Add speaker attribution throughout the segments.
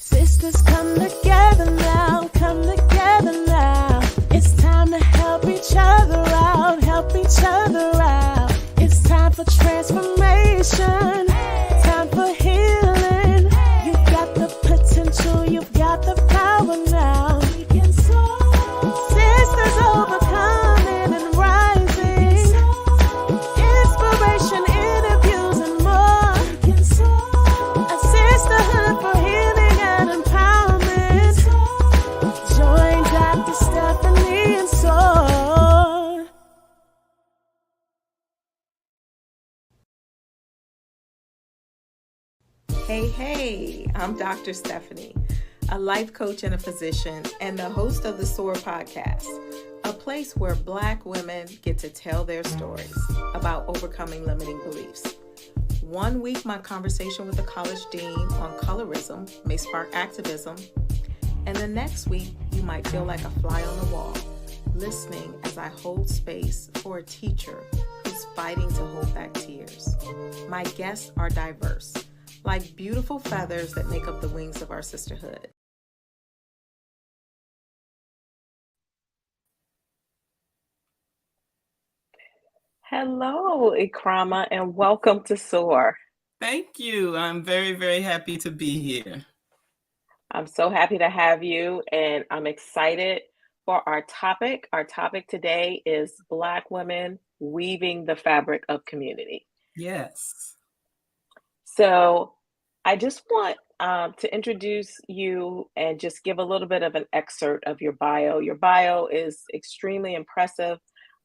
Speaker 1: Sisters come together now, come together now. It's time to help each other out, help each other out. It's time for transformation, time for healing. You've got the potential, you've got the power now. Sisters overcoming and rising. Inspiration, interviews, and more. A sisterhood for healing and empowerment. Join Dr. Stephanie and Soar.
Speaker 2: Hey, I'm Dr. Stephanie, a life coach and a physician, and the host of the SOAR podcast, a place where Black women get to tell their stories about overcoming limiting beliefs. One week, my conversation with a college dean on colorism may spark activism, and the next week, you might feel like a fly on the wall, listening as I hold space for a teacher who's fighting to hold back tears. My guests are diverse, like beautiful feathers that make up the wings of our sisterhood. Hello, Iqrama, and welcome to SOAR.
Speaker 3: Thank you. I'm very, very happy to be here.
Speaker 2: I'm so happy to have you, and I'm excited for our topic. Our topic today is Black women weaving the fabric of community.
Speaker 3: Yes.
Speaker 2: So I just want to introduce you and just give a little bit of an excerpt of your bio. Your bio is extremely impressive,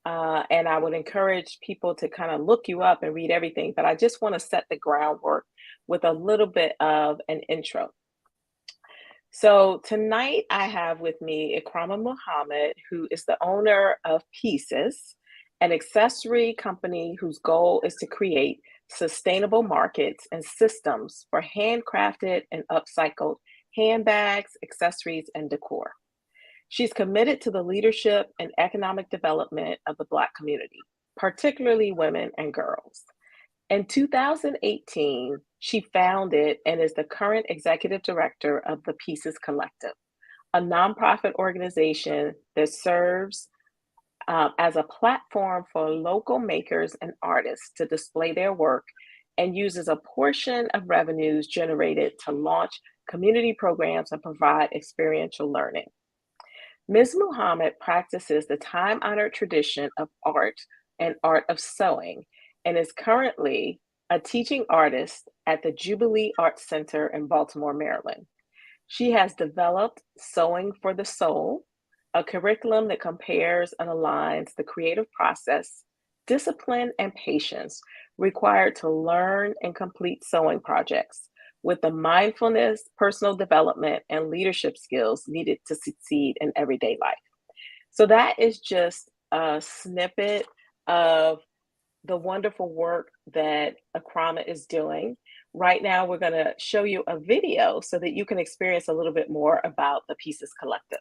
Speaker 2: and I would encourage people to kind of look you up and read everything, but I just want to set the groundwork with a little bit of an intro. So tonight I have with me Iqrama Muhammad, who is the owner of Pieces, an accessory company whose goal is to create sustainable markets and systems for handcrafted and upcycled handbags, accessories, and decor. She's committed to the leadership and economic development of the Black community, particularly women and girls. In 2018, she founded and is the current executive director of the Pieces Collective, a nonprofit organization that serves as a platform for local makers and artists to display their work and uses a portion of revenues generated to launch community programs and provide experiential learning. Ms. Muhammad practices the time-honored tradition of art and art of sewing and is currently a teaching artist at the Jubilee Arts Center in Baltimore, Maryland. She has developed Sewing for the Soul, a curriculum that compares and aligns the creative process, discipline, and patience required to learn and complete sewing projects with the mindfulness, personal development, and leadership skills needed to succeed in everyday life. So that is just a snippet of the wonderful work that Iqrama is doing. Right now, we're going to show you a video so that you can experience a little bit more about the Pieces Collective.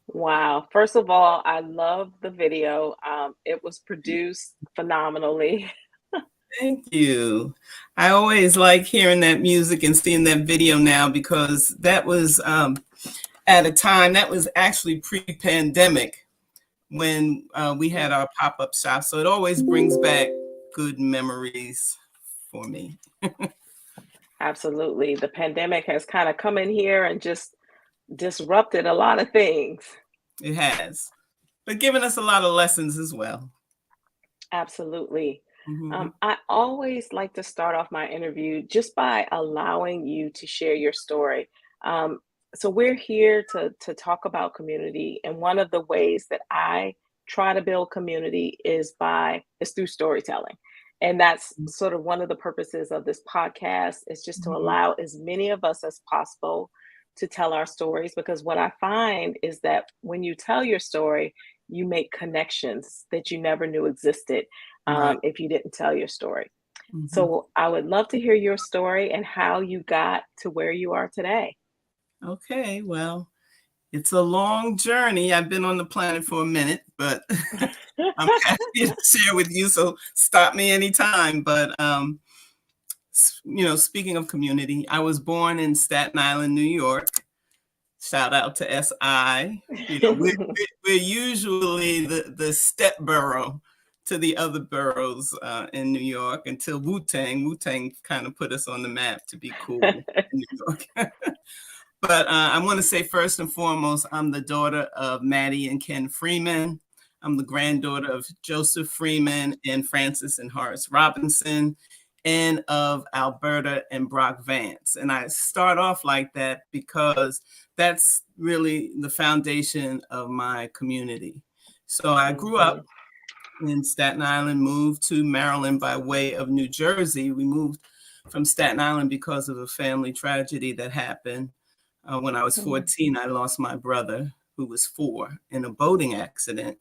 Speaker 2: Wow. First of all, I love the video. It was produced phenomenally.
Speaker 3: Thank you. I always like hearing that music and seeing that video now because that was at a time that was actually pre-pandemic when we had our pop-up shop. So it always brings back good memories for me.
Speaker 2: Absolutely. The pandemic has kind of come in here and just disrupted a lot of things.
Speaker 3: It has, but given us a lot of lessons as well.
Speaker 2: Absolutely.
Speaker 3: Mm-hmm.
Speaker 2: I always like to start off my interview just by allowing you to share your story. Um, so we're here to talk about community, and one of the ways that I try to build community is through storytelling, and that's sort of one of the purposes of this podcast is just to
Speaker 3: Mm-hmm.
Speaker 2: allow as many of us as possible to tell our stories. Because what I find is that when you tell your story, you make connections that you never knew existed
Speaker 3: Right.
Speaker 2: if you didn't tell your story.
Speaker 3: Mm-hmm.
Speaker 2: So I would love to hear your story and how you got to where you are today.
Speaker 3: Okay, well, it's a long journey. I've been on the planet for a minute, but I'm happy to share with you. So stop me anytime. But speaking of community, I was born in Staten Island, New York. Shout out to SI. We're usually the step borough to the other boroughs in New York until Wu-Tang kind of put us on the map to be cool in New York. But I want to say first and foremost, I'm the daughter of Maddie and Ken Freeman. I'm the granddaughter of Joseph Freeman and Francis and Horace Robinson, and of Alberta and Brock Vance. And I start off like that because that's really the foundation of my community. So I grew up in Staten Island, moved to Maryland by way of New Jersey. We moved from Staten Island because of a family tragedy that happened. When I was 14, I lost my brother, who was 4, in a boating accident.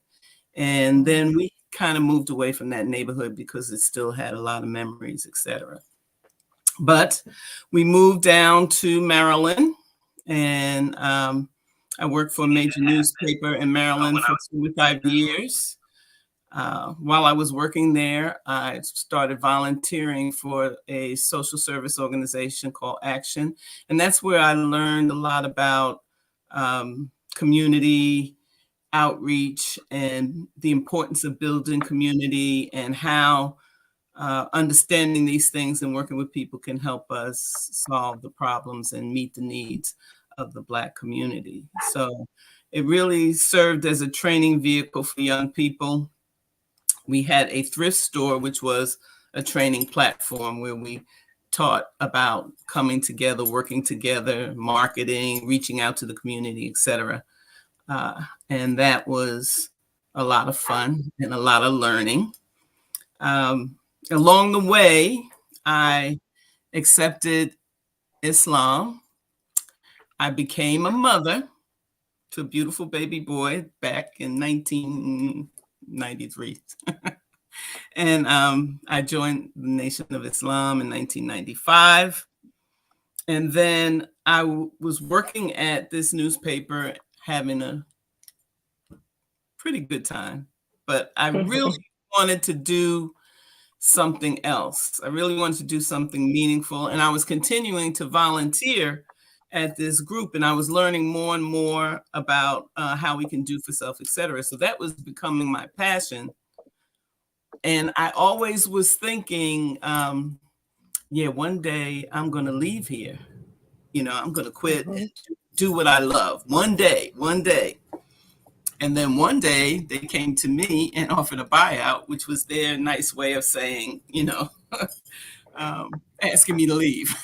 Speaker 3: And then we kind of moved away from that neighborhood because it still had a lot of memories, etc. But we moved down to Maryland, and I worked for a major newspaper in Maryland for 25 years. While I was working there, I started volunteering for a social service organization called Action. And that's where I learned a lot about community outreach and the importance of building community and how understanding these things and working with people can help us solve the problems and meet the needs of the Black community. So it really served as a training vehicle for young people. We had a thrift store, which was a training platform where we taught about coming together, working together, marketing, reaching out to the community, etc. And that was a lot of fun and a lot of learning. Along the way, I accepted Islam. I became a mother to a beautiful baby boy back in 1993. And I joined the Nation of Islam in 1995. And then I was working at this newspaper, having a pretty good time. But I really wanted to do something else. I really wanted to do something meaningful. And I was continuing to volunteer at this group, and I was learning more and more about how we can do for self, etc. So that was becoming my passion. And I always was thinking, one day I'm going to leave here. I'm going to quit and do what I love. One day. And then one day they came to me and offered a buyout, which was their nice way of saying, asking me to leave.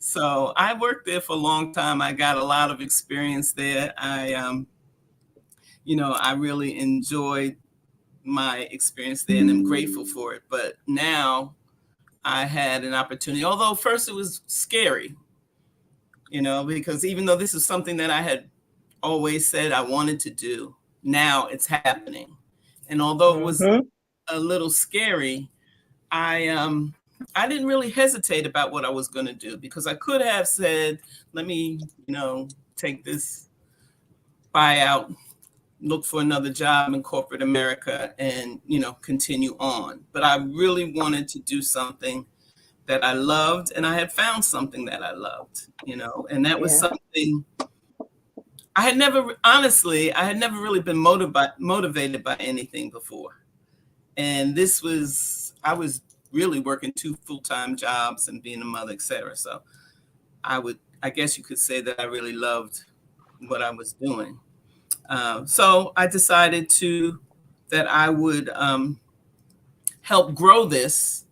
Speaker 3: So I worked there for a long time. I got a lot of experience there. I really enjoyed my experience there and I'm grateful for it. But now I had an opportunity, although first it was scary, because even though this is something that I had always said I wanted to do, now it's happening. And although it was a little scary, I didn't really hesitate about what I was going to do, because I could have said, let me, take this buyout, look for another job in corporate America and, continue on. But I really wanted to do something that I loved, and I had found something that I loved, and that was something honestly, I had never really been motivated by anything before. And I was really working 2 full-time jobs and being a mother, etc. So I guess you could say that I really loved what I was doing. So I decided that I would help grow this,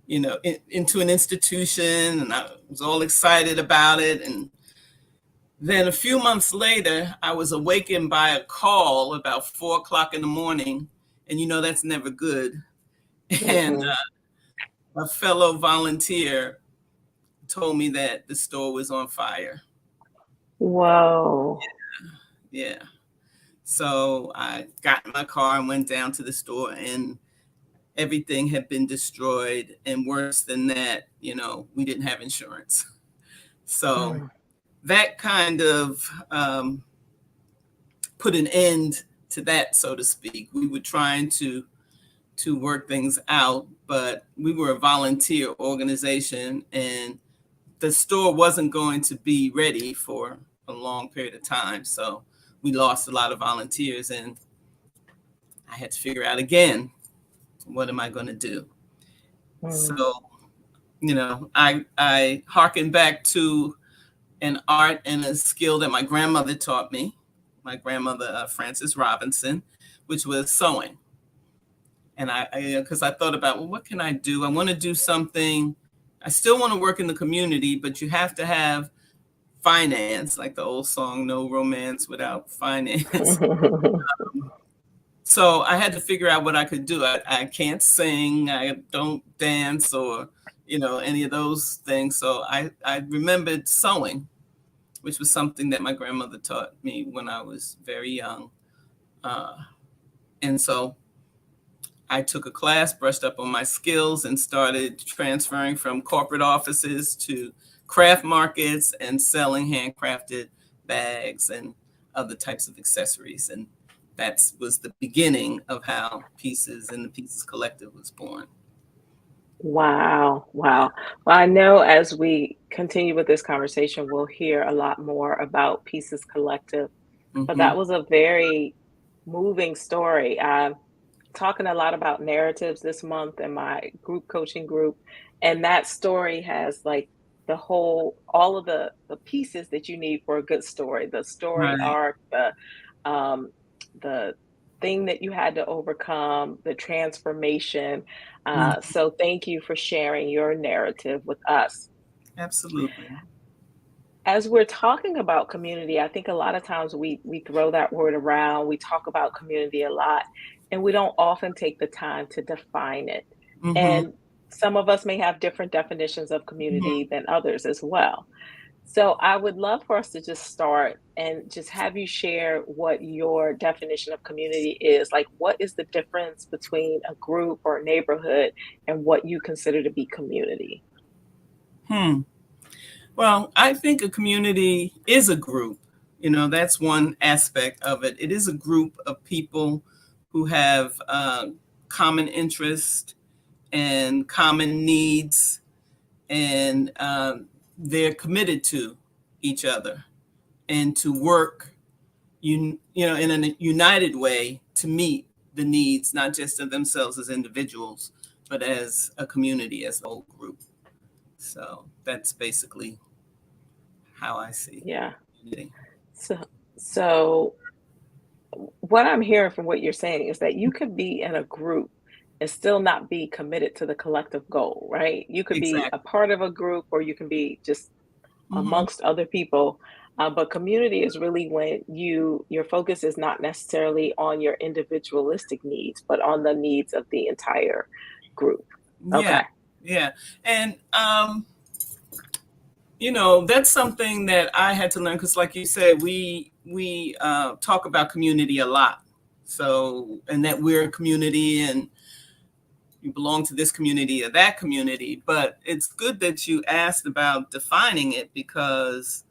Speaker 3: into an institution, and I was all excited about it. And then a few months later, I was awakened by a call about 4 o'clock in the morning, and that's never good. And a fellow volunteer told me that the store was on fire.
Speaker 2: Whoa.
Speaker 3: Yeah. So I got in my car and went down to the store, and everything had been destroyed. And worse than that, we didn't have insurance. So that kind of put an end to that, so to speak. We were trying to work things out, but we were a volunteer organization, and the store wasn't going to be ready for a long period of time. So we lost a lot of volunteers, and I had to figure out again, what am I going to do? So, I harkened back to an art and a skill that my grandmother taught me, my grandmother, Frances Robinson, which was sewing. And because I thought about, well, what can I do? I want to do something. I still want to work in the community, but you have to have finance, like the old song, no romance without finance. So I had to figure out what I could do. I can't sing, I don't dance, or, any of those things. So I remembered sewing, which was something that my grandmother taught me when I was very young. And so I took a class, brushed up on my skills, and started transferring from corporate offices to craft markets and selling handcrafted bags and other types of accessories. And that was the beginning of how Pieces and the Pieces Collective was born.
Speaker 2: Wow. Wow. Well, I know as we continue with this conversation, we'll hear a lot more about Pieces Collective, but that was a very moving story. I'm talking a lot about narratives this month in my group coaching group, and that story has like all of the pieces that you need for a good story, the story
Speaker 3: Right.
Speaker 2: arc, the thing that you had to overcome, the transformation. So thank you for sharing your narrative with us.
Speaker 3: Absolutely.
Speaker 2: As we're talking about community, I think a lot of times we throw that word around. We talk about community a lot, and we don't often take the time to define it. And some of us may have different definitions of community than others as well. So I would love for us to just start and just have you share what your definition of community is. Like, what is the difference between a group or a neighborhood and what you consider to be community?
Speaker 3: Well, I think a community is a group. That's one aspect of it. It is a group of people who have common interest and common needs, and they're committed to each other and to work, in a united way to meet the needs, not just of themselves as individuals, but as a community, as a whole group. So that's basically how I see
Speaker 2: Yeah.
Speaker 3: community.
Speaker 2: So what I'm hearing from what you're saying is that you could be in a group and still not be committed to the collective goal, right? You could be a
Speaker 3: Exactly.
Speaker 2: part of a group or you can be just
Speaker 3: hmm
Speaker 2: amongst other people. But community is really when your focus is not necessarily on your individualistic needs, but on the needs of the entire group.
Speaker 3: Yeah,
Speaker 2: Okay.
Speaker 3: yeah. And that's something that I had to learn, because like you said, we talk about community a lot. So, and that we're a community and you belong to this community or that community. But it's good that you asked about defining it, because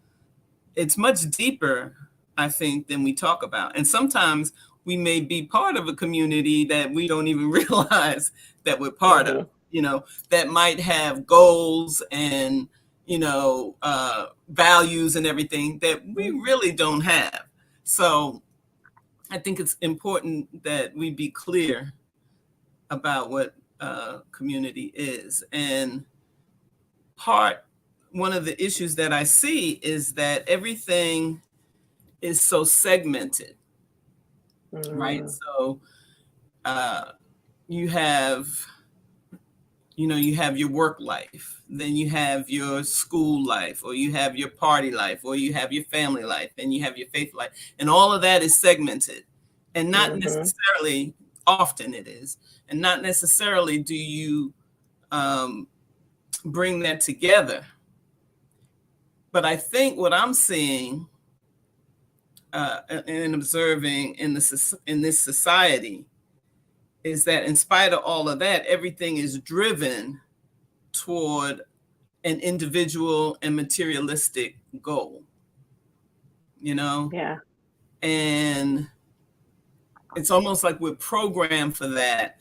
Speaker 3: it's much deeper, I think, than we talk about. And sometimes we may be part of a community that we don't even realize that we're part of,
Speaker 2: Hmm.
Speaker 3: that might have goals and, values and everything that we really don't have. So I think it's important that we be clear about what community is. And one of the issues that I see is that everything is so segmented, right? So you have your work life, then you have your school life, or you have your party life, or you have your family life, and you have your faith life. And all of that is segmented. And not necessarily, often it is, and not necessarily do you bring that together. But I think what I'm seeing and observing in this society is that in spite of all of that, everything is driven toward an individual and materialistic goal,
Speaker 2: Yeah.
Speaker 3: And it's almost like we're programmed for that.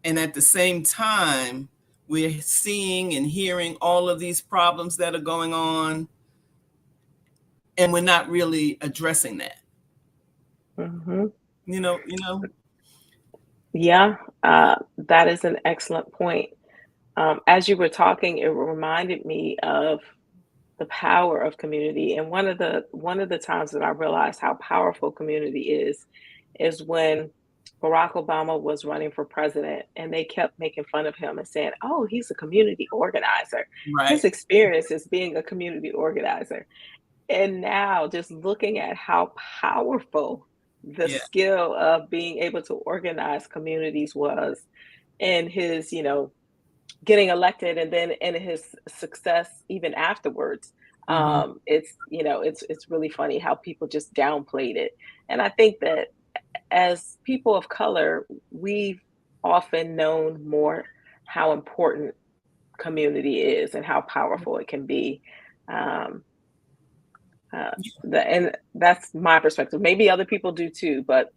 Speaker 3: And at the same time, we're seeing and hearing all of these problems that are going on, and we're not really addressing that.
Speaker 2: Yeah, that is an excellent point. As you were talking, it reminded me of the power of community. And one of the times that I realized how powerful community is when Barack Obama was running for president, and they kept making fun of him and saying, "Oh, he's a community organizer. His
Speaker 3: Right.
Speaker 2: experience is being a community organizer." And now just looking at how powerful the
Speaker 3: Yeah.
Speaker 2: skill of being able to organize communities was in his, getting elected, and then in his success even afterwards.
Speaker 3: Mm-hmm.
Speaker 2: It's really funny how people just downplayed it. And I think that as people of color, we've often known more how important community is and how powerful it can be. Um, and that's my perspective. Maybe other people do too, but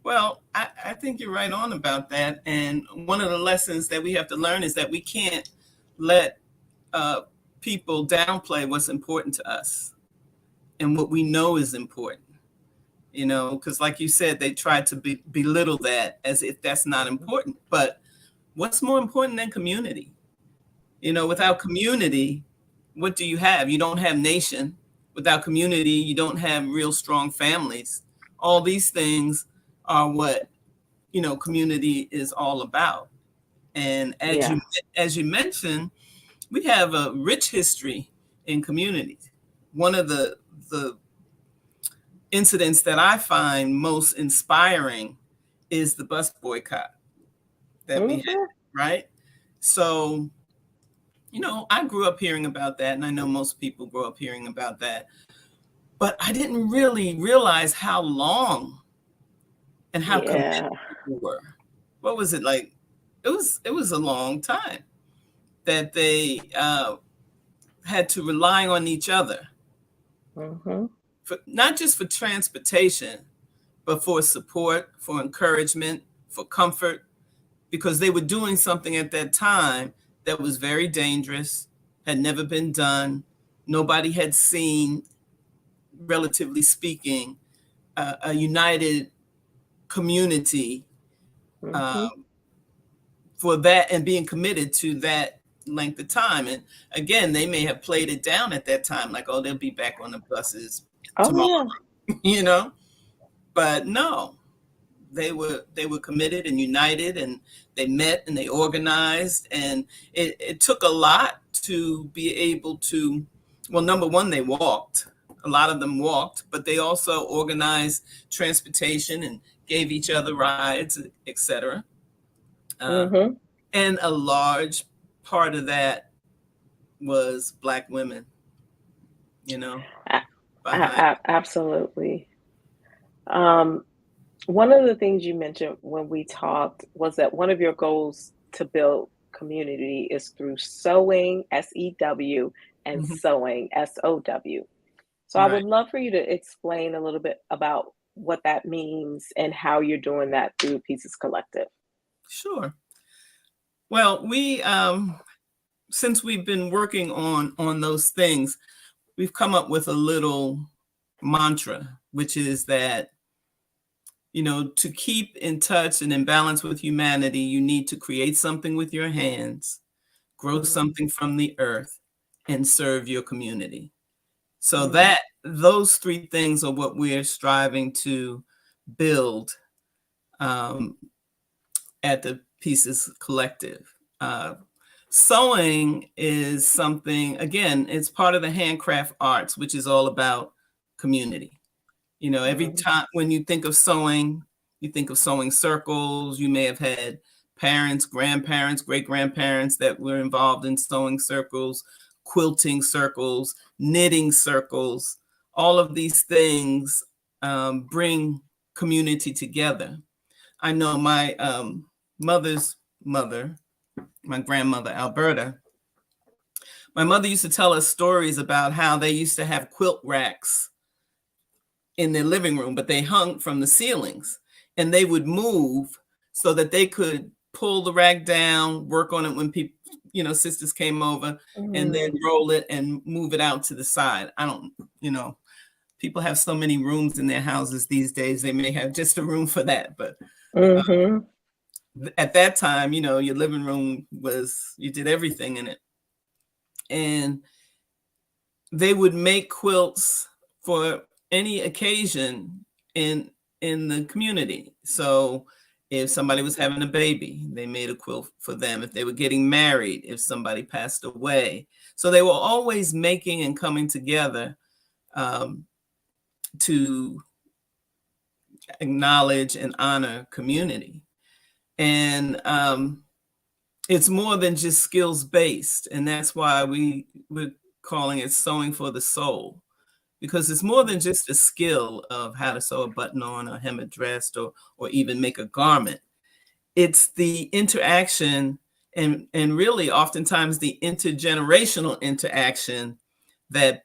Speaker 3: Well, I think you're right on about that. And one of the lessons that we have to learn is that we can't let people downplay what's important to us and what we know is important, because like you said, they try to belittle that as if that's not important. But what's more important than community? Without community, what do you have? You don't have nation. Without community, you don't have real strong families. All these things are what community is all about. And
Speaker 2: yeah.
Speaker 3: as you mentioned, we have a rich history in communities. One of the incidents that I find most inspiring is the bus boycott that we had,
Speaker 2: hmm
Speaker 3: right? So, I grew up hearing about that, and I know most people grow up hearing about that, but I didn't really realize how long and how committed
Speaker 2: Yeah.
Speaker 3: people were. What was it like? It was a long time that they had to rely on each other
Speaker 2: hmm
Speaker 3: for not just for transportation, but for support, for encouragement, for comfort, because they were doing something at that time that was very dangerous, had never been done. Nobody had seen, relatively speaking, a united community
Speaker 2: hmm
Speaker 3: um, for that and being committed to that length of time. And again, they may have played it down at that time, like, oh, they'll be back on the buses
Speaker 2: Oh
Speaker 3: tomorrow,
Speaker 2: yeah.
Speaker 3: you know? But no, they were committed and united, and they met and they organized, and it took a lot to be able to, well, number one, they walked. A lot of them walked, but they also organized transportation and gave each other rides, etc. Uh,
Speaker 2: hmm
Speaker 3: and a large part of that was Black women, you know,
Speaker 2: A-
Speaker 3: behind.
Speaker 2: absolutely. Um, One of the things you mentioned when we talked was that one of your goals to build community is through sewing, SEW, and
Speaker 3: Mhm.
Speaker 2: sewing, SOW. So I would
Speaker 3: Right.
Speaker 2: love for you to explain a little bit about what that means and how you're doing that through Pieces Collective.
Speaker 3: Sure. Well, we since we've been working on those things, we've come up with a little mantra, which is that, to keep in touch and in balance with humanity, you need to create something with your hands, grow something from the earth, and serve your community. So that those three things are what we're striving to build at the Pieces Collective. Sewing is something, again, it's part of the handcraft arts, which is all about community. Every time when you think of sewing, you think of sewing circles. You may have had parents, grandparents, great-grandparents that were involved in sewing circles, quilting circles, knitting circles. All of these things bring community together. I know my mother's mother, my grandmother, Alberta, my mother used to tell us stories about how they used to have quilt racks in their living room, but they hung from the ceilings, and they would move so that they could pull the rack down, work on it when people, sisters came over, and then roll it and move it out to the side. I don't, people have so many rooms in their houses these days. They may have just a room for that, but at that time, your living room you did everything in it. And they would make quilts for any occasion in the community. So if somebody was having a baby, they made a quilt for them. If they were getting married, if somebody passed away. So they were always making and coming together to acknowledge and honor community. And it's more than just skills based. And that's why we're calling it Sewing for the Soul, because it's more than just a skill of how to sew a button on or hem a dress or even make a garment. It's the interaction and really oftentimes the intergenerational interaction that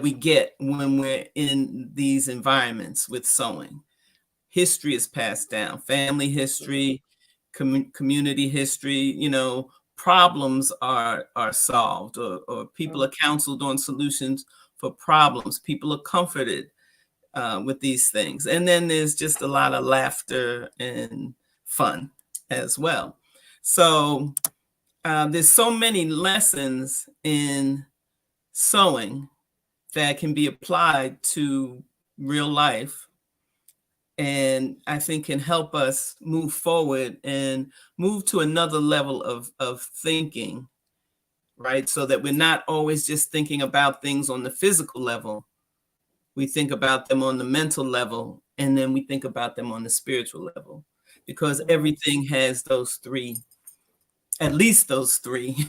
Speaker 3: we get when we're in these environments with sewing. History is passed down, family history, community history, problems are solved or people are counseled on solutions for problems. People are comforted with these things. And then there's just a lot of laughter and fun as well. So there's so many lessons in sewing that can be applied to real life, and I think can help us move forward and move to another level of thinking, right? So that we're not always just thinking about things on the physical level. We think about them on the mental level, and then we think about them on the spiritual level, because everything has at least those three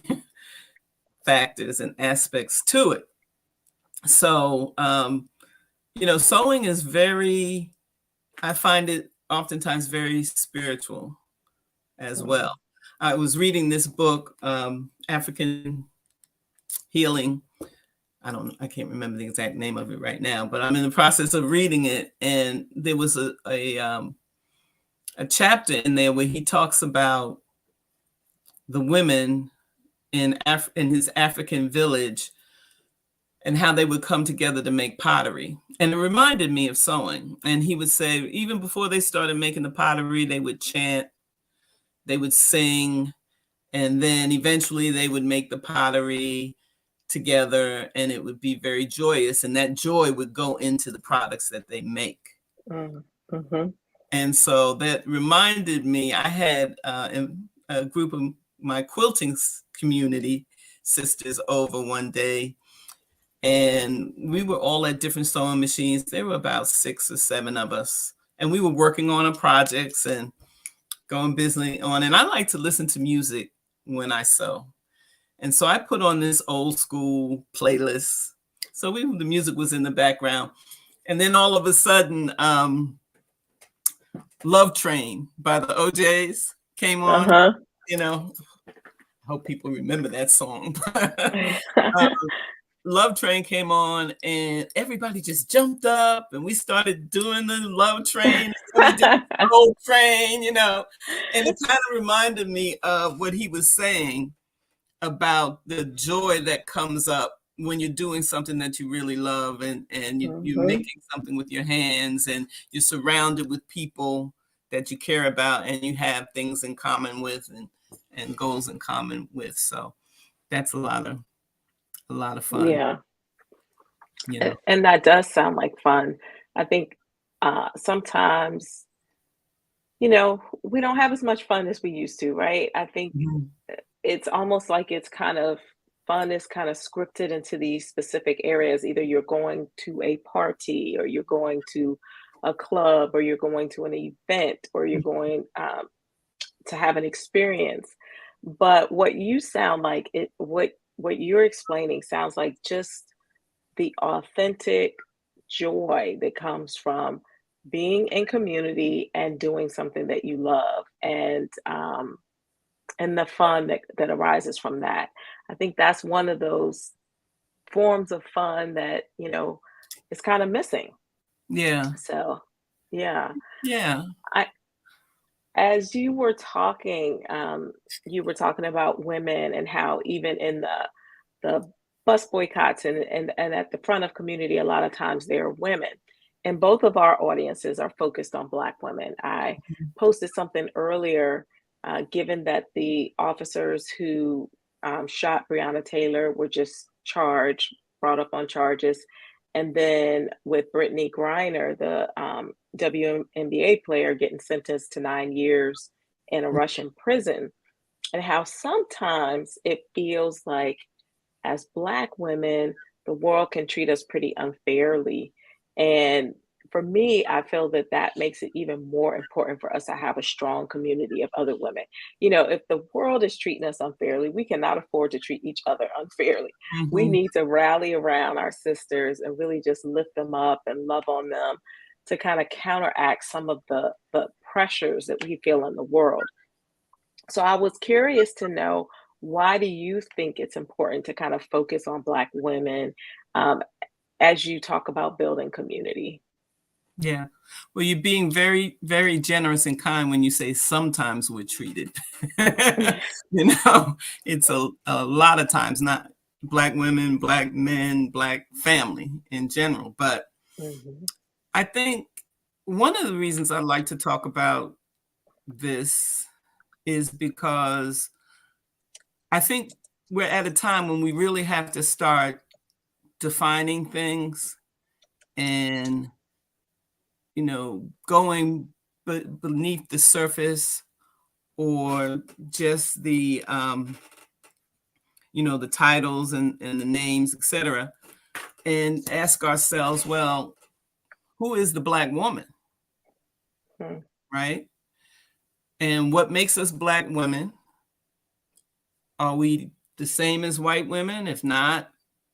Speaker 3: factors and aspects to it. So, sewing is I find it oftentimes very spiritual as well. I was reading this book, African Healing. I can't remember the exact name of it right now, but I'm in the process of reading it. And there was a chapter in there where he talks about the women in his African village and how they would come together to make pottery. And it reminded me of sewing. And he would say, even before they started making the pottery, they would chant, they would sing, and then eventually they would make the pottery together, and it would be very joyous. And that joy would go into the products that they make. And so that reminded me, I had a group of my quilting community sisters over one day, and we were all at different sewing machines. There were about 6 or 7 of us, and we were working on projects and going busy on. And I like to listen to music when I sew. And so I put on this old school playlist. So the music was in the background. And then all of a sudden, Love Train by the OJs came on. I hope people remember that song. Love Train came on, and everybody just jumped up, and we started doing the Love Train. We did the Old Train, and it kind of reminded me of what he was saying, about the joy that comes up when you're doing something that you really love, and you're
Speaker 2: Mm-hmm.
Speaker 3: making something with your hands, and you're surrounded with people that you care about and you have things in common with, and goals in common with. So that's a lot of fun,
Speaker 2: Yeah.
Speaker 3: you know.
Speaker 2: And that does sound like fun. I think sometimes, we don't have as much fun as we used to, right? I think
Speaker 3: Mhm.
Speaker 2: it's almost like it's kind of fun is kind of scripted into these specific areas. Either you're going to a party, or you're going to a club, or you're going to an event, or you're going to have an experience. But what you sound like what you're explaining sounds like just the authentic joy that comes from being in community and doing something that you love, and the fun that arises from that. I think that's one of those forms of fun that is kind of missing.
Speaker 3: Yeah,
Speaker 2: So yeah,
Speaker 3: yeah.
Speaker 2: I as you were talking about women, and how even in the bus boycotts, and at the front of community, a lot of times there are women. And both of our audiences are focused on Black women. I posted something earlier, given that the officers who shot Breonna Taylor were just brought up on charges. And then with Brittany Griner, the WNBA player, getting sentenced to 9 years in a Russian prison, and how sometimes it feels like, as Black women, the world can treat us pretty unfairly. And for me, I feel that that makes it even more important for us to have a strong community of other women. If the world is treating us unfairly, we cannot afford to treat each other unfairly. We
Speaker 3: Mhm.
Speaker 2: need to rally around our sisters and really just lift them up and love on them, to kind of counteract some of the pressures that we feel in the world. So I was curious to know, why do you think it's important to kind of focus on Black women, um, as you talk about building community?
Speaker 3: Yeah. Well, you're being very, very generous and kind when you say sometimes we're treated. You know, it's a lot of times, not Black women, Black men, Black family in general. But
Speaker 2: Mhm.
Speaker 3: I think one of the reasons I like to talk about this is because I think we're at a time when we really have to start defining things, and going beneath the surface, or just the titles and the names, etc., and ask ourselves, well, who is the Black woman,
Speaker 2: Hmm.
Speaker 3: right? And what makes us Black women? Are we the same as white women? If not,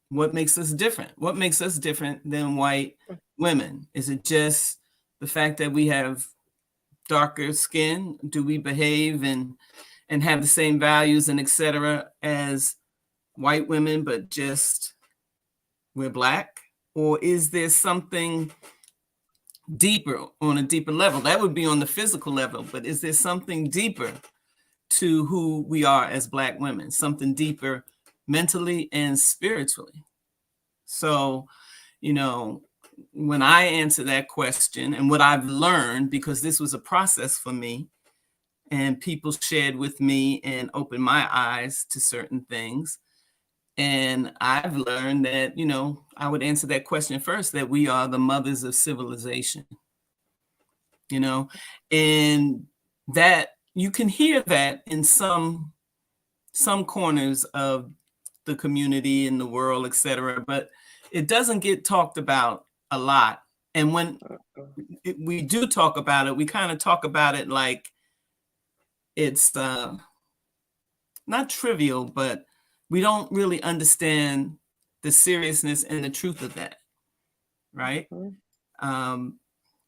Speaker 3: what makes us different? What makes us different than white women? Is it just the fact that we have darker skin? Do we behave and have the same values and etc. as white women, but just we're Black? Or is there something deeper, on a deeper level? That would be on the physical level, but is there something deeper to who we are as Black women? Something deeper mentally and spiritually? So, you know, when I answer that question, and what I've learned, because this was a process for me, and people shared with me and opened my eyes to certain things. And I've learned that, I would answer that question first, that we are the mothers of civilization, you know, and that you can hear that in some corners of the community, in the world, etc., but it doesn't get talked about a lot. And when we do talk about it, we kind of talk about it like it's not trivial, but we don't really understand the seriousness and the truth of that, right?
Speaker 2: Mhm.
Speaker 3: Um,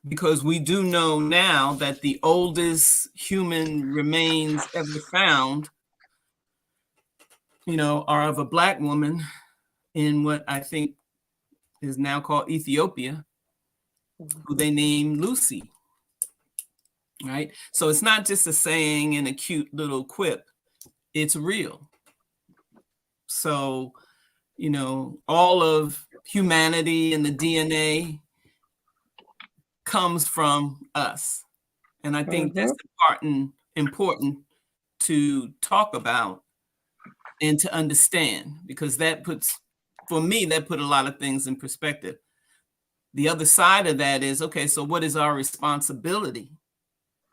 Speaker 3: because we do know now that the oldest human remains ever found, are of a Black woman in what I think is now called Ethiopia, who
Speaker 2: Mhm.
Speaker 3: they named Lucy, right? So it's not just a saying and a cute little quip, it's real. So, all of humanity and the DNA comes from us. And I think that's important to talk about and to understand, because for me, that put a lot of things in perspective. The other side of that is, okay, so what is our responsibility?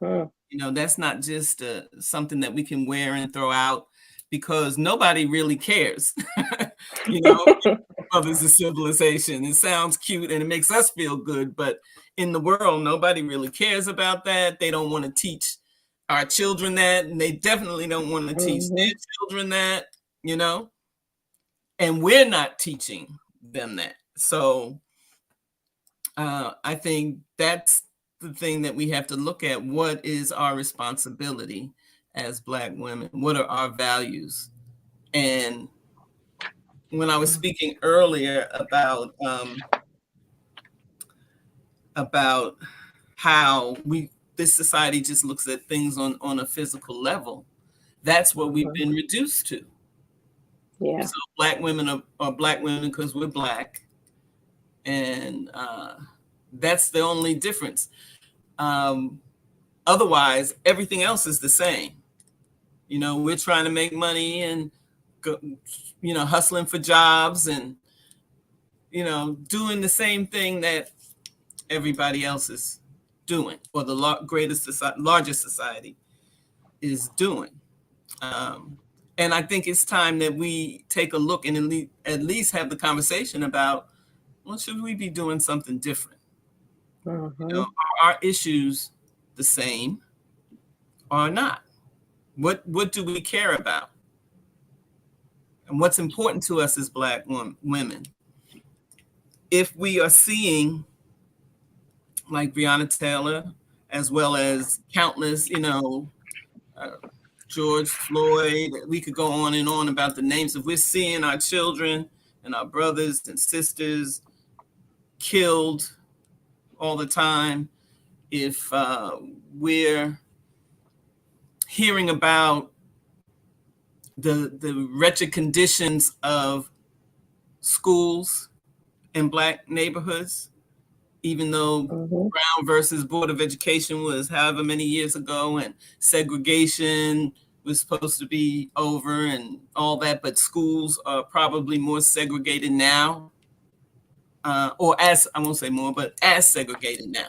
Speaker 3: That's not just something that we can wear and throw out, because nobody really cares. Mothers of civilization. It sounds cute and it makes us feel good, but in the world, nobody really cares about that. They don't want to teach our children that, and they definitely don't want to teach their children that, and we're not teaching them that. So I think that's the thing that we have to look at. What is our responsibility as Black women? What are our values? And when I was speaking earlier about how this society just looks at things on a physical level, that's what we've been reduced to.
Speaker 2: Yeah.
Speaker 3: So Black women are Black women because we're Black, and that's the only difference. Otherwise, everything else is the same. We're trying to make money and hustling for jobs and doing the same thing that everybody else is doing, or the largest society is doing. And I think it's time that we take a look and at least have the conversation about, well, should we be doing something different? Are our issues the same or not? What do we care about? And what's important to us as Black women? If we are seeing, like Breonna Taylor, as well as countless, George Floyd, we could go on and on about the names. If we're seeing our children and our brothers and sisters killed all the time, if we're hearing about the wretched conditions of schools in Black neighborhoods, even though Brown versus Board of Education was however many years ago, and segregation was supposed to be over and all that, but schools are probably more segregated now, or as, I won't say more, but as segregated now.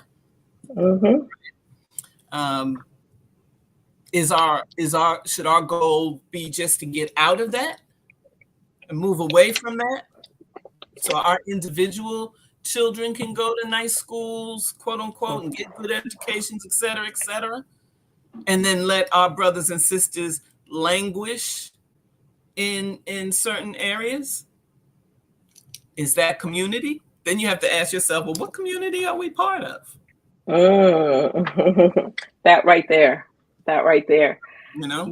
Speaker 3: Should our goal be just to get out of that and move away from that, so our individual children can go to nice schools, quote unquote, and get good educations, et cetera, and then let our brothers and sisters languish in certain areas? Is that community? Then you have to ask yourself, well, what community are we part of?
Speaker 2: That right there.
Speaker 3: You know,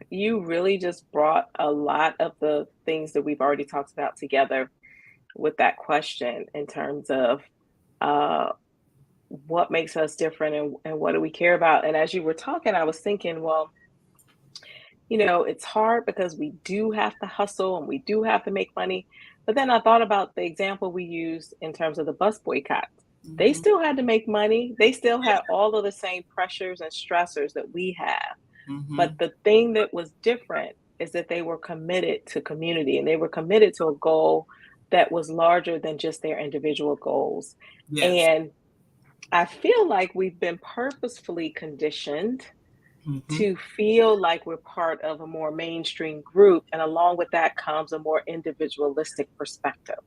Speaker 2: you really just brought a lot of the things that we've already talked about together with that question, in terms of what makes us different, and what do we care about. And as you were talking, I was thinking, well, it's hard because we do have to hustle and we do have to make money. But then I thought about the example we used in terms of the bus boycott. They still had to make money. They still had all of the same pressures and stressors that we have. But the thing that was different is that they were committed to community, and they were committed to a goal that was larger than just their individual goals.
Speaker 3: Yes.
Speaker 2: And I feel like we've been purposefully conditioned to feel like we're part of a more mainstream group. And along with that comes a more individualistic perspective.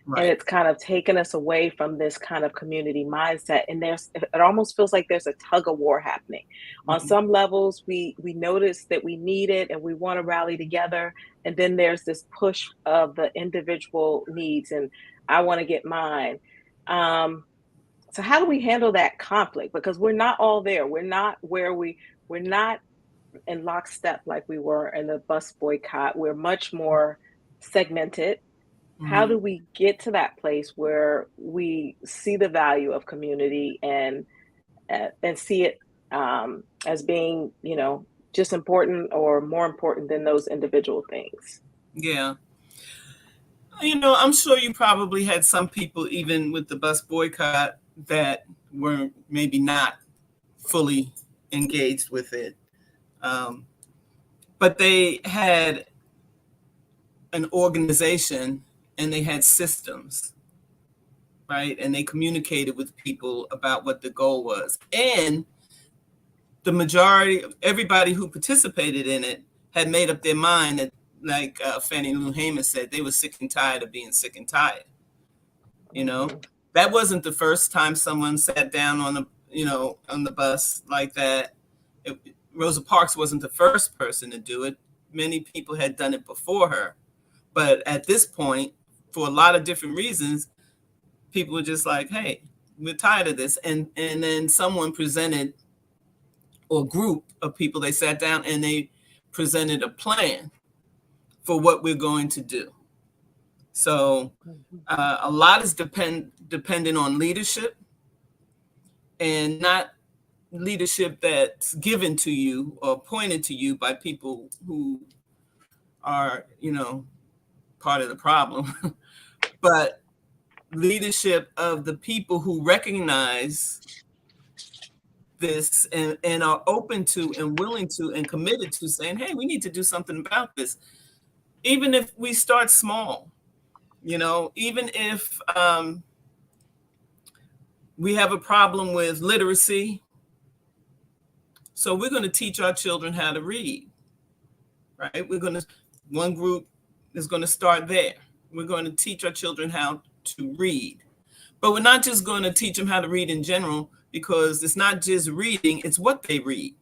Speaker 3: Right.
Speaker 2: And it's kind of taken us away from this kind of community mindset. And it almost feels like there's a tug of war happening. On some levels, we notice that we need it and we want to rally together. And then there's this push of the individual needs, and I want to get mine. So how do we handle that conflict? Because we're not all there. We're not in lockstep like we were in the bus boycott. We're much more segmented. How do we get to that place where we see the value of community and see it as being, just important or more important than those individual things?
Speaker 3: Yeah. You know, I'm sure you probably had some people, even with the bus boycott, that were maybe not fully engaged with it. Um, but they had an organization and they had systems, right? And they communicated with people about what the goal was. And the majority of everybody who participated in it had made up their mind that, like Fannie Lou Hamer said, they were sick and tired of being sick and tired. You know,
Speaker 2: Mhm.
Speaker 3: that wasn't the first time someone sat down on the, on the bus like that. It, Rosa Parks wasn't the first person to do it. Many people had done it before her. But at this point, for a lot of different reasons, people were just like, hey, we're tired of this. And then someone presented, or group of people, they sat down and they presented a plan for what we're going to do. So
Speaker 2: Mhm.
Speaker 3: a lot is dependent on leadership, and not leadership that's given to you or pointed to you by people who are, part of the problem, but leadership of the people who recognize this, and are open to and willing to and committed to saying, hey, we need to do something about this. Even if we start small, even if we have a problem with literacy, so we're going to teach our children how to read, right? One group is going to start there. We're going to teach our children how to read. But we're not just going to teach them how to read in general, because it's not just reading, it's what they read.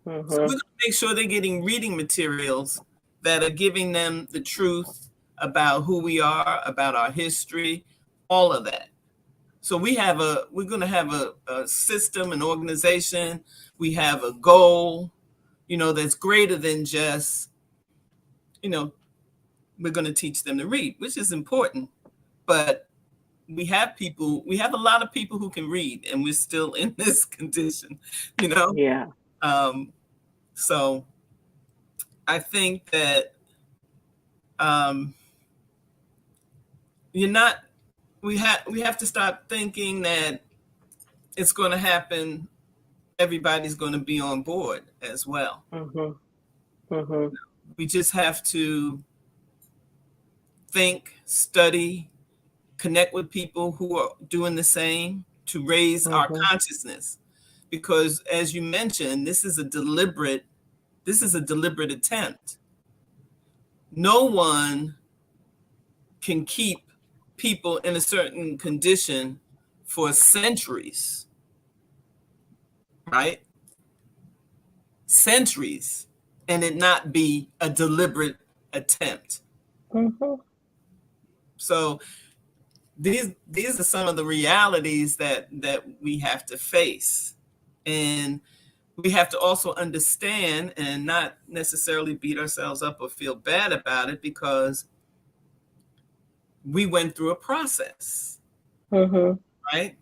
Speaker 3: So we're
Speaker 2: Mhm.
Speaker 3: going to make sure they're getting reading materials that are giving them the truth about who we are, about our history, all of that. So we're going to have a system, an organization. We have a goal, that's greater than just, you know, we're going to teach them to read, which is important. But we have a lot of people who can read, and we're still in this condition, you know?
Speaker 2: Yeah.
Speaker 3: Um, so I think that um, you're not, we have to stop thinking that it's going to happen. Everybody's going to be on board as well.
Speaker 2: Mhm. Mhm.
Speaker 3: We just have to think, study, connect with people who are doing the same to raise our
Speaker 2: Mhm.
Speaker 3: consciousness. Because as you mentioned, this is a deliberate attempt. No one can keep people in a certain condition for centuries, right? Centuries, and it not be a deliberate attempt.
Speaker 2: Mhm.
Speaker 3: So these are some of the realities that we have to face. And we have to also understand and not necessarily beat ourselves up or feel bad about it, because we went through a process,
Speaker 2: Mhm.
Speaker 3: right?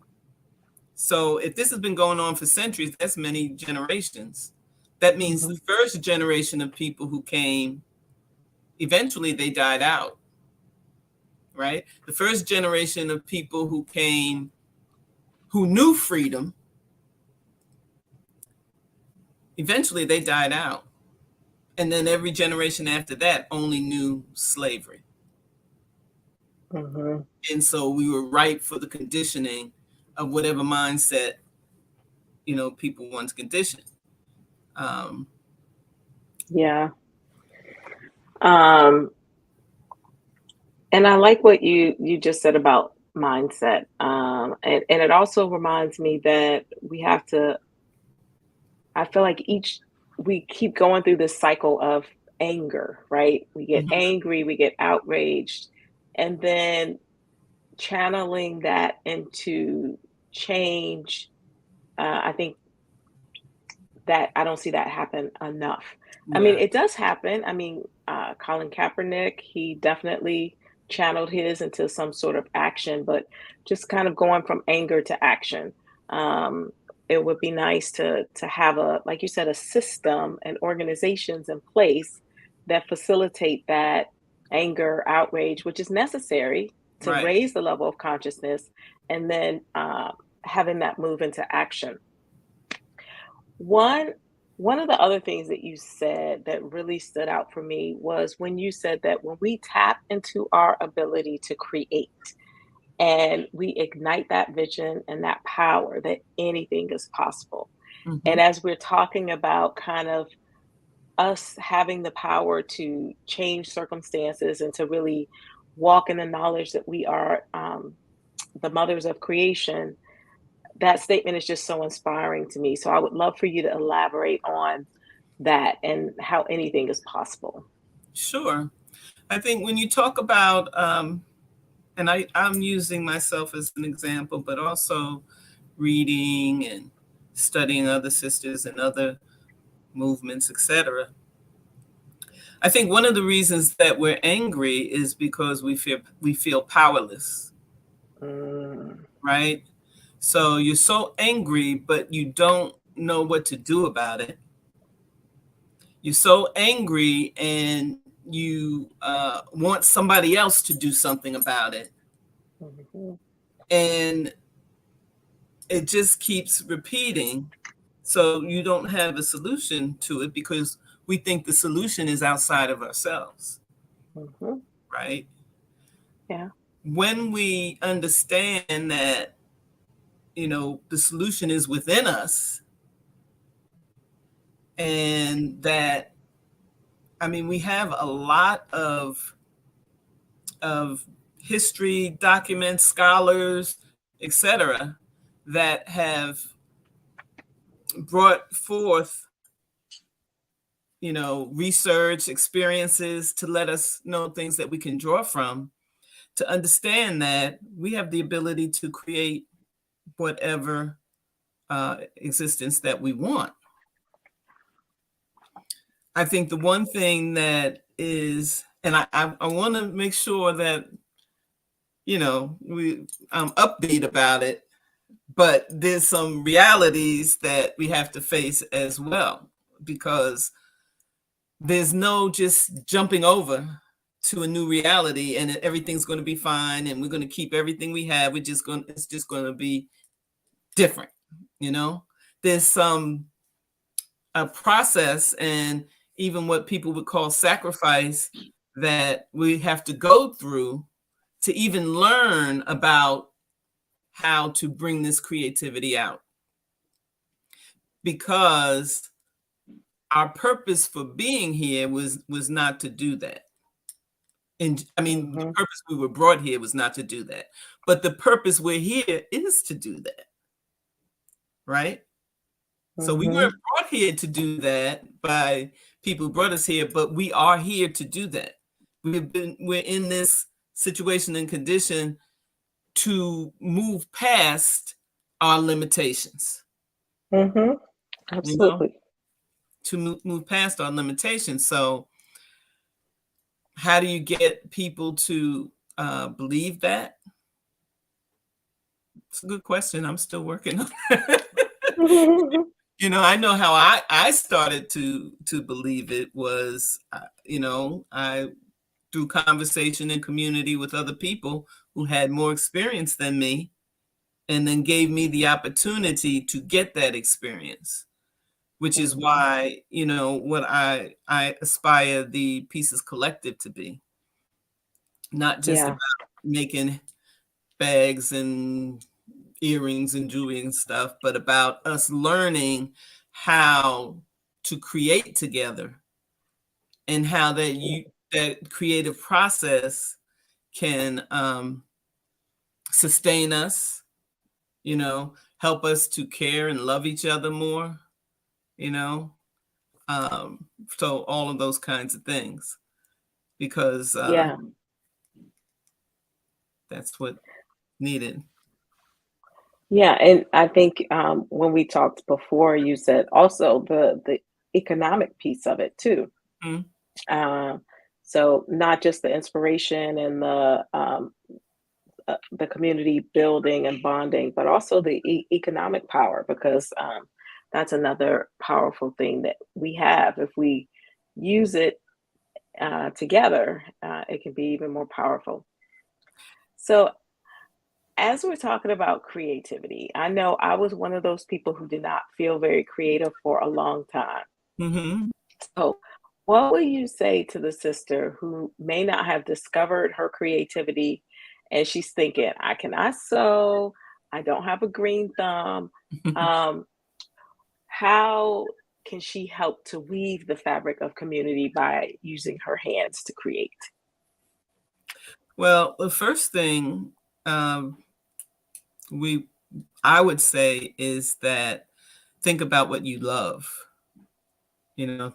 Speaker 3: So if this has been going on for centuries, that's many generations. That means the
Speaker 2: Mhm.
Speaker 3: first generation of people who came, eventually they died out, right? The first generation of people who came, who knew freedom, eventually they died out. And then every generation after that only knew slavery.
Speaker 2: Mhm.
Speaker 3: And so we were ripe for the conditioning of whatever mindset, people once conditioned. Um,
Speaker 2: Yeah. Um, and I like what you just said about mindset. And it also reminds me that we have to. I feel like we keep going through this cycle of anger, right? We get
Speaker 3: mhm,
Speaker 2: angry, we get outraged, and then channeling that into change. I think that I don't see that happen enough. I mean,
Speaker 3: yeah,
Speaker 2: it does happen. I mean, Colin Kaepernick, he definitely channeled his into some sort of action, but just kind of going from anger to action. Um, it would be nice to have a, like you said, a system and organizations in place that facilitate that. anger, outrage, which is necessary to
Speaker 3: Right.
Speaker 2: raise the level of consciousness, and then having that move into action. One one of the other things that you said that really stood out for me was when you said that when we tap into our ability to create and we ignite that vision and that power, that anything is possible.
Speaker 3: Hmm.
Speaker 2: And as we're talking about kind of us having the power to change circumstances and to really walk in the knowledge that we are the mothers of creation, that statement is just so inspiring to me. So I would love for you to elaborate on that and how anything is possible.
Speaker 3: Sure. I think when you talk about, and I'm using myself as an example, but also reading and studying other sisters and other movements, etc. I think one of the reasons that we're angry is because we feel powerless,
Speaker 2: Mm,
Speaker 3: right? So you're so angry, but you don't know what to do about it. You're so angry and you want somebody else to do something about it.
Speaker 2: mhm,
Speaker 3: And it just keeps repeating. So you don't have a solution to it because we think the solution is outside of ourselves,
Speaker 2: mhm.
Speaker 3: right?
Speaker 2: Yeah.
Speaker 3: When we understand that, the solution is within us, and that, I mean, we have a lot of history documents, scholars, etc., that have brought forth, research experiences to let us know things that we can draw from, to understand that we have the ability to create whatever existence that we want. I think the one thing that is, and I want to make sure that, I'm upbeat about it, but there's some realities that we have to face as well, because there's no just jumping over to a new reality and everything's going to be fine and we're going to keep everything we have. It's just going to be different, you know. There's some a process and even what people would call sacrifice that we have to go through to even learn about how to bring this creativity out, because our purpose for being here was not to do that. And I mean, the
Speaker 2: Mhm,
Speaker 3: purpose we were brought here was not to do that, but the purpose we're here is to do that, right? So we
Speaker 2: mhm,
Speaker 3: weren't brought here to do that by people who brought us here, but we are here to do that. We're in this situation and condition to move past our limitations,
Speaker 2: mhm.
Speaker 3: you know,
Speaker 2: Absolutely.
Speaker 3: to move past our limitations. So how do you get people to believe that? It's a good question. I'm still working on it. I know how I started to believe it was, I through conversation and community with other people who had more experience than me, and then gave me the opportunity to get that experience, which is
Speaker 2: Mhm.
Speaker 3: why, what I aspire the Pieces Collective to be, not just
Speaker 2: Yeah.
Speaker 3: about making bags and earrings and jewelry and stuff, but about us learning how to create together, and how that creative process can sustain us, help us to care and love each other more, you know. So all of those kinds of things, because
Speaker 2: Yeah.
Speaker 3: that's what needed.
Speaker 2: Yeah. And I think when we talked before, you said also the economic piece of it too.
Speaker 3: Mm,
Speaker 2: Um, so not just the inspiration and the community building and bonding, but also the economic power, because that's another powerful thing that we have if we use it together, it can be even more powerful. So, as we're talking about creativity, I know I was one of those people who did not feel very creative for a long time.
Speaker 3: Hmm.
Speaker 2: So, what would you say to the sister who may not have discovered her creativity and she's thinking, I cannot sew, I don't have a green thumb? Um, how can she help to weave the fabric of community by using her hands to create?
Speaker 3: Well, the first thing um, we I would say is that think about what you love.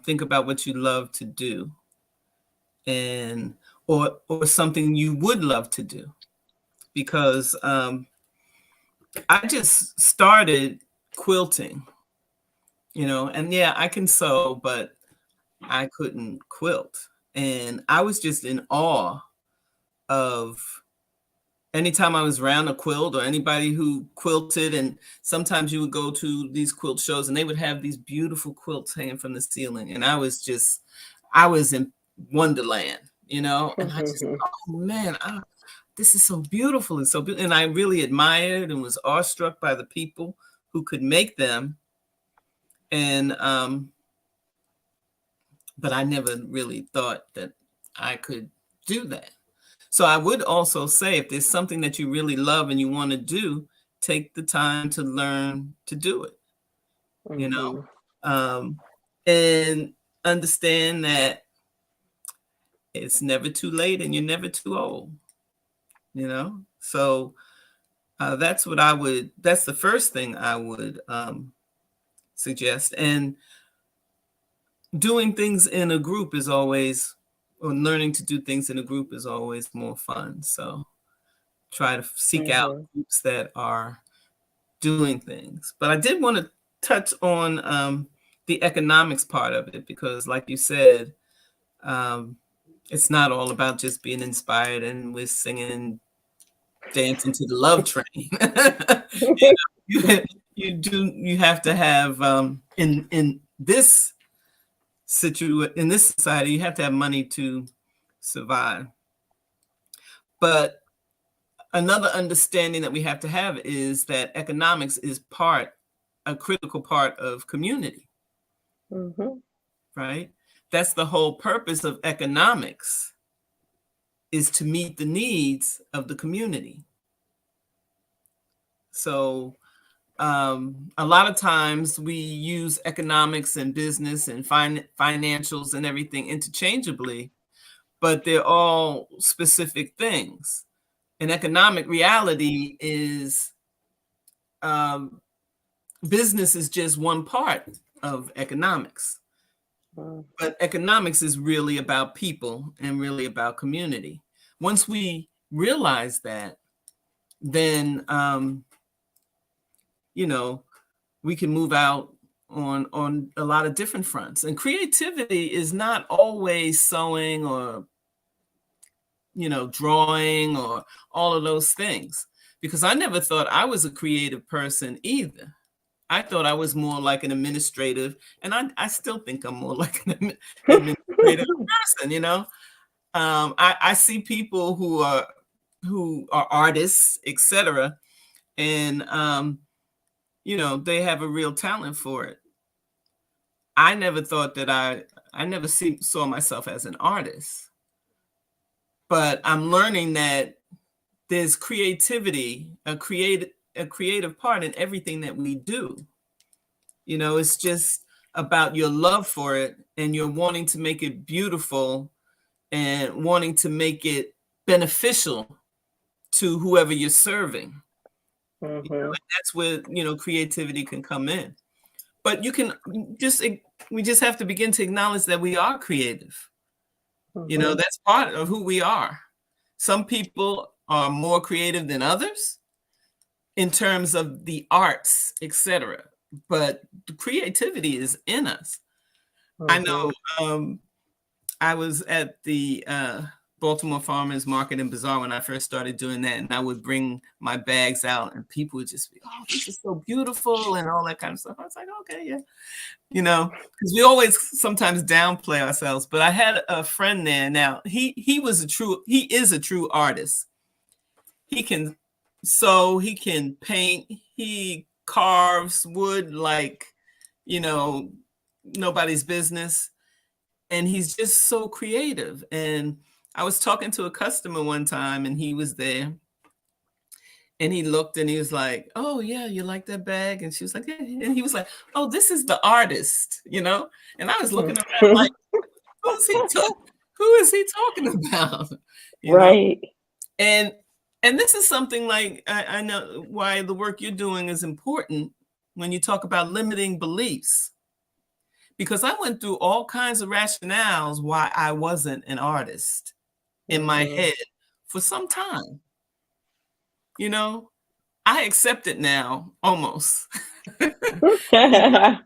Speaker 3: Think about what you love to do, and or something you would love to do. Because I just started quilting, and yeah, I can sew, but I couldn't quilt, and I was just in awe of anytime I was around a quilt or anybody who quilted. And sometimes you would go to these quilt shows and they would have these beautiful quilts hanging from the ceiling. And I was in wonderland, and I just, oh man, this is so beautiful and so beautiful. And I really admired and was awestruck by the people who could make them. And, but I never really thought that I could do that. So I would also say, if there's something that you really love and you want to do, take the time to learn to do it, you know,
Speaker 2: Mhm.
Speaker 3: um, and understand that it's never too late and you're never too old, So that's the first thing I would suggest. And doing things in a group is always, or learning to do things in a group is always more fun. So try to seek out
Speaker 2: Mhm.
Speaker 3: groups that are doing things. But I did want to touch on the economics part of it, because like you said, um, it's not all about just being inspired and we're singing and dancing to the love train. You have to have in this in this society, you have to have money to survive. But another understanding that we have to have is that economics is a critical part of community,
Speaker 2: Mhm.
Speaker 3: right? That's the whole purpose of economics, is to meet the needs of the community. So a lot of times we use economics and business and financials and everything interchangeably, but they're all specific things. An economic reality is um, business is just one part of economics.
Speaker 2: Mm.
Speaker 3: But economics is really about people and really about community. Once we realize that, then you know we can move out on a lot of different fronts. And creativity is not always sewing or drawing or all of those things, because I never thought I was a creative person either. I thought I was more like an administrative, and I still think I'm more like an administrative person. I see people who are artists, etc., and they have a real talent for it. I never thought that I never saw myself as an artist, but I'm learning that there's creativity, a creative part in everything that we do. It's just about your love for it and you're wanting to make it beautiful and wanting to make it beneficial to whoever you're serving.
Speaker 2: Mhm.
Speaker 3: And that's where, creativity can come in. But we just have to begin to acknowledge that we are creative.
Speaker 2: Mhm.
Speaker 3: That's part of who we are. Some people are more creative than others in terms of the arts, etc. But the creativity is in us. I know
Speaker 2: Mhm.
Speaker 3: I was at the Baltimore Farmers Market and Bazaar when I first started doing that, and I would bring my bags out, and people would just be, "Oh, this is so beautiful," and all that kind of stuff. I was like, "Okay, yeah," because we always sometimes downplay ourselves. But I had a friend there. Now he is a true artist. He can sew, he can paint, he carves wood like nobody's business, and he's just so creative. And I was talking to a customer one time, and he was there, and he looked, and he was like, "Oh yeah, you like that bag?" And she was like, "Yeah." And he was like, "Oh, this is the artist," And I was looking around like, who is he talking about?
Speaker 2: Right.
Speaker 3: And this is something like I know why the work you're doing is important when you talk about limiting beliefs. Because I went through all kinds of rationales why I wasn't an artist in my head for some time. I accept it now, almost. Because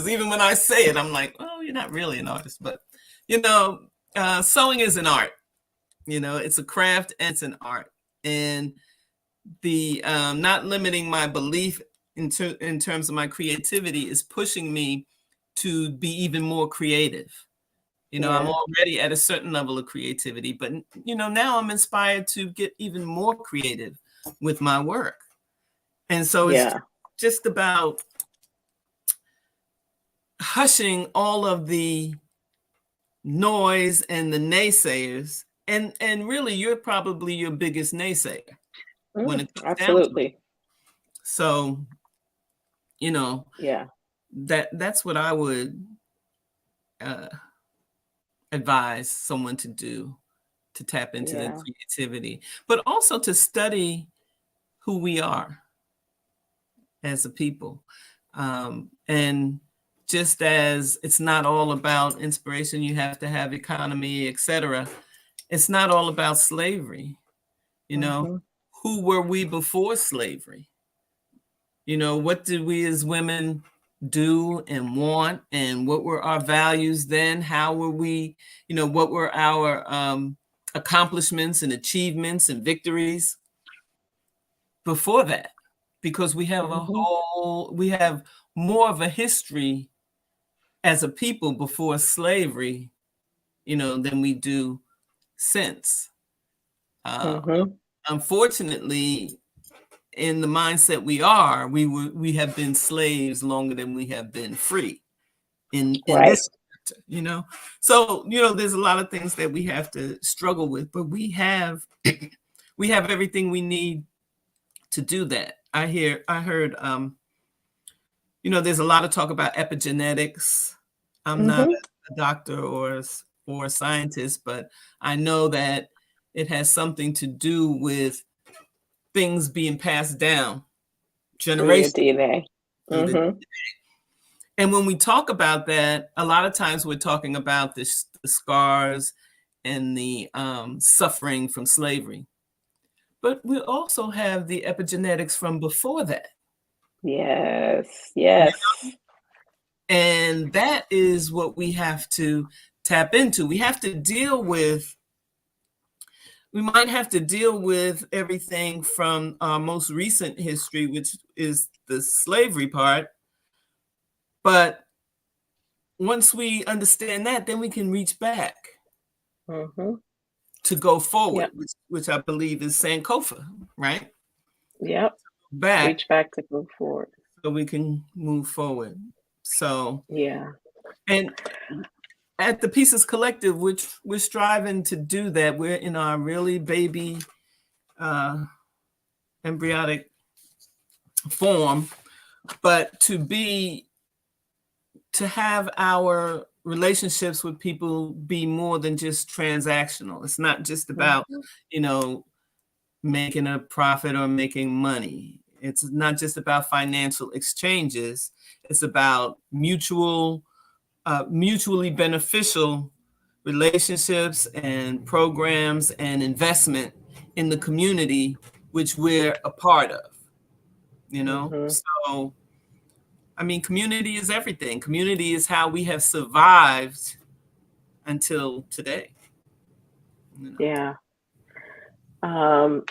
Speaker 3: even when I say it, I'm like, "Oh, you're not really an artist." But, sewing is an art. It's a craft and it's an art. And the not limiting my belief in terms of my creativity is pushing me to be even more creative. I'm already at a certain level of creativity, but now I'm inspired to get even more creative with my work. And so it's just about hushing all of the noise and the naysayers. And really, you're probably your biggest naysayer when it comes down to it. So, that's what I would advise someone to do, to tap into their creativity, but also to study who we are as a people. And just as it's not all about inspiration, you have to have economy, etc. It's not all about slavery. Who were we before slavery? What did we as women do and want, and what were our values then? How were we, what were our accomplishments and achievements and victories before that? Because we have we have more of a history as a people before slavery, than we do since. Unfortunately, in the mindset we have been slaves longer than we have been free in this, So, there's a lot of things that we have to struggle with, but we have everything we need to do that. I heard, there's a lot of talk about epigenetics. I'm not a doctor or a scientist, but I know that it has something to do with things being passed down generationally. And when we talk about that, a lot of times we're talking about the scars and the suffering from slavery. But we also have the epigenetics from before that.
Speaker 2: Yes.
Speaker 3: And that is what we have to tap into. We might have to deal with everything from our most recent history, which is the slavery part. But once we understand that, then we can reach back to go forward, which I believe is Sankofa, right?
Speaker 2: Yep. Reach back to go forward.
Speaker 3: So we can move forward. So, and at the Pieces Collective, which we're striving to do that. We're in our really baby embryonic form, but to have our relationships with people be more than just transactional. It's not just about, making a profit or making money. It's not just about financial exchanges. It's about mutually beneficial relationships and programs and investment in the community which we're a part of, So, community is everything. Community is how we have survived until today, You know.
Speaker 2: Yeah. Um,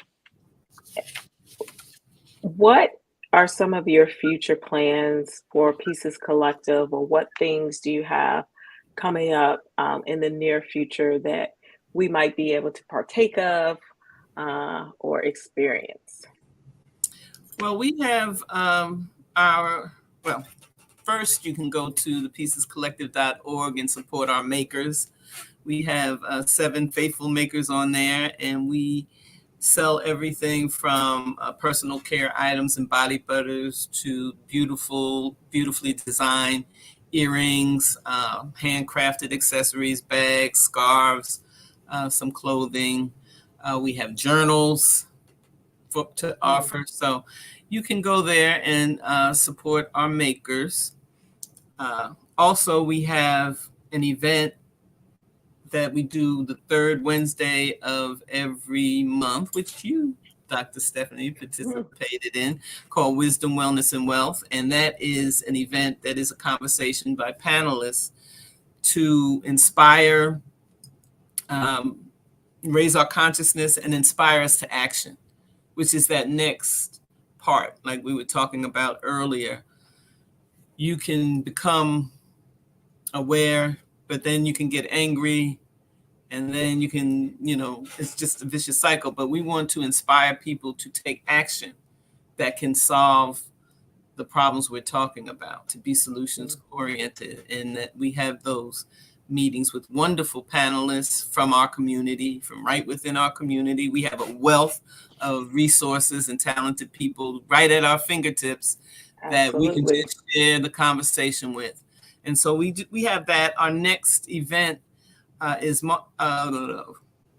Speaker 2: what are some of your future plans for Pieces Collective, or what things do you have coming up in the near future that we might be able to partake of or experience?
Speaker 3: Well, we have our, well, first you can go to thepiecescollective.org and support our makers. We have 7 faithful makers on there, and we sell everything from personal care items and body butters to beautifully designed earrings, handcrafted accessories, bags, scarves, some clothing. We have journals to
Speaker 2: Mm.
Speaker 3: offer. So you can go there and support our makers. Also, we have an event that we do the third Wednesday of every month, which you, Dr. Stephanie,
Speaker 2: Mm.
Speaker 3: participated in, called Wisdom, Wellness, and Wealth. And that is an event that is a conversation by panelists to inspire, um, raise our consciousness, and inspire us to action, which is that next part, like we were talking about earlier. You can become aware, but then you can get angry, and then you can, it's just a vicious cycle. But we want to inspire people to take action that can solve the problems we're talking about, to be solutions oriented, and that we have those meetings with wonderful panelists from our community, from right within our community. We have a wealth of resources and talented people right at our fingertips that we can
Speaker 2: Absolutely.
Speaker 3: just share the conversation with. And so we have that. Our next event is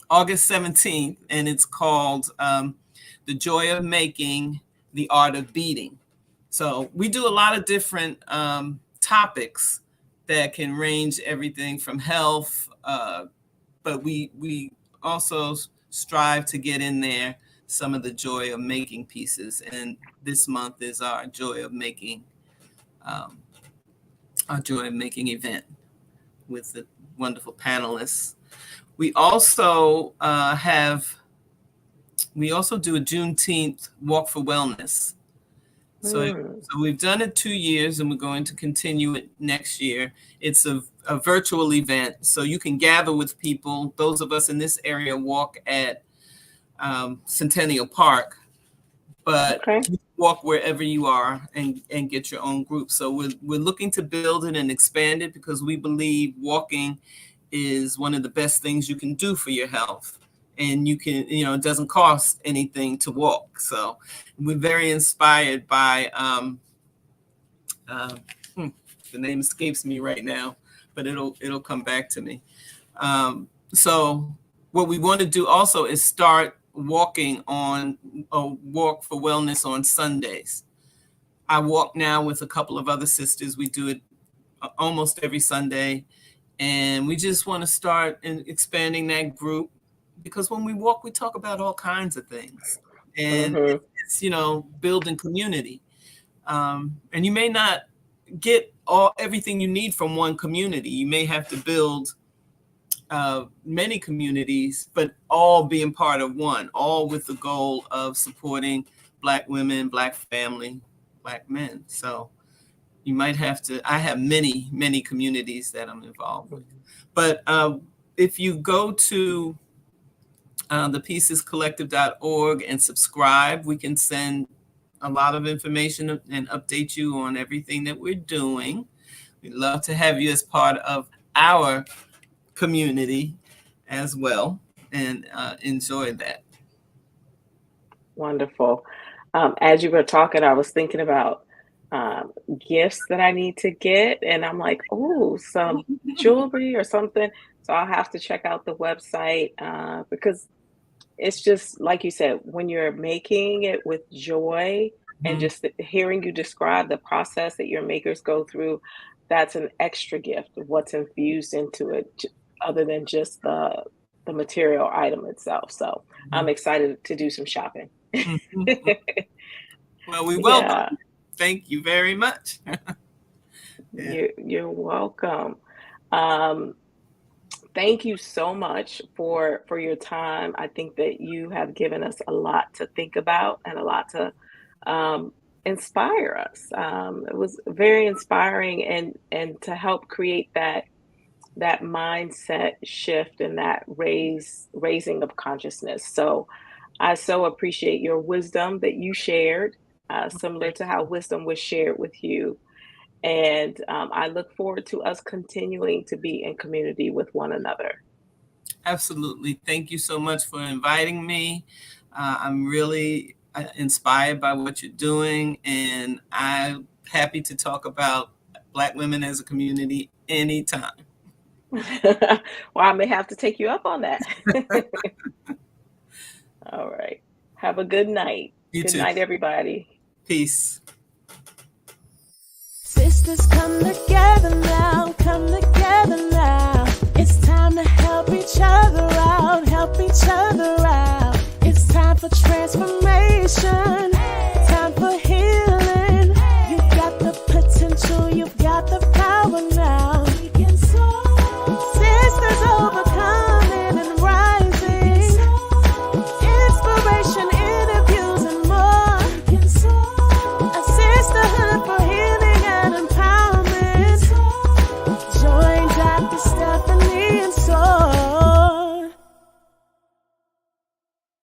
Speaker 3: August 17th, and it's called The Joy of Making, the Art of Beating. So we do a lot of different topics that can range everything from health, but we also strive to get in there some of the joy of making pieces. And this month is um, our joy of making event with the wonderful panelists. We also we also do a Juneteenth Walk for Wellness. So,
Speaker 2: Mm.
Speaker 3: so we've done it 2 years, and we're going to continue it next year. It's a virtual event, so you can gather with people. Those of us in this area walk at Centennial Park, but
Speaker 2: Okay.
Speaker 3: you walk wherever you are and get your own group. So we're looking to build it and expand it, because we believe walking is one of the best things you can do for your health. And you can, it doesn't cost anything to walk. So we're very inspired by, uh, the name escapes me right now, but it'll come back to me. So what we want to do also is start walking on a walk for wellness on Sundays. I walk now with a couple of other sisters. We do it almost every Sunday. And we just want to start expanding that group, because when we walk, we talk about all kinds of things. And
Speaker 2: Hmm.
Speaker 3: it's, building community. And you may not get everything you need from one community. You may have to build many communities, but all being part of one, all with the goal of supporting Black women, Black family, Black men. So you might have to, I have many communities that I'm involved with. But if you go to thepiecescollective.org and subscribe, we can send a lot of information and update you on everything that we're doing. We'd love to have you as part of our community as well, and enjoy that.
Speaker 2: Wonderful. As you were talking, I was thinking about um, gifts that I need to get, and I'm like, oh, some jewelry or something. So I'll have to check out the website because it's just like you said, when you're making it with joy and
Speaker 3: Mhm.
Speaker 2: just hearing you describe the process that your makers go through, that's an extra gift of what's infused into it, other than just the material item itself. So I'm excited to do some shopping.
Speaker 3: Mhm. Well, we welcome
Speaker 2: Yeah,
Speaker 3: you. Thank you very much. Yeah.
Speaker 2: you're welcome. Um, Thank you so much for your time. I think that you have given us a lot to think about and a lot to um, inspire us. It was very inspiring and to help create that mindset shift and that raising of consciousness. So I so appreciate your wisdom that you shared, similar to how wisdom was shared with you. And I look forward to us continuing to be in community with one another.
Speaker 3: Absolutely. Thank you so much for inviting me. I'm really inspired by what you're doing, and I'm happy to talk about Black women as a community anytime.
Speaker 2: Well, I may have to take you up on that. All right. Have a good night.
Speaker 3: You
Speaker 2: Good
Speaker 3: too.
Speaker 2: night, everybody.
Speaker 3: Peace.
Speaker 1: Sisters, come together now, come together now. It's time to help each other out, help each other out. It's time for transformation.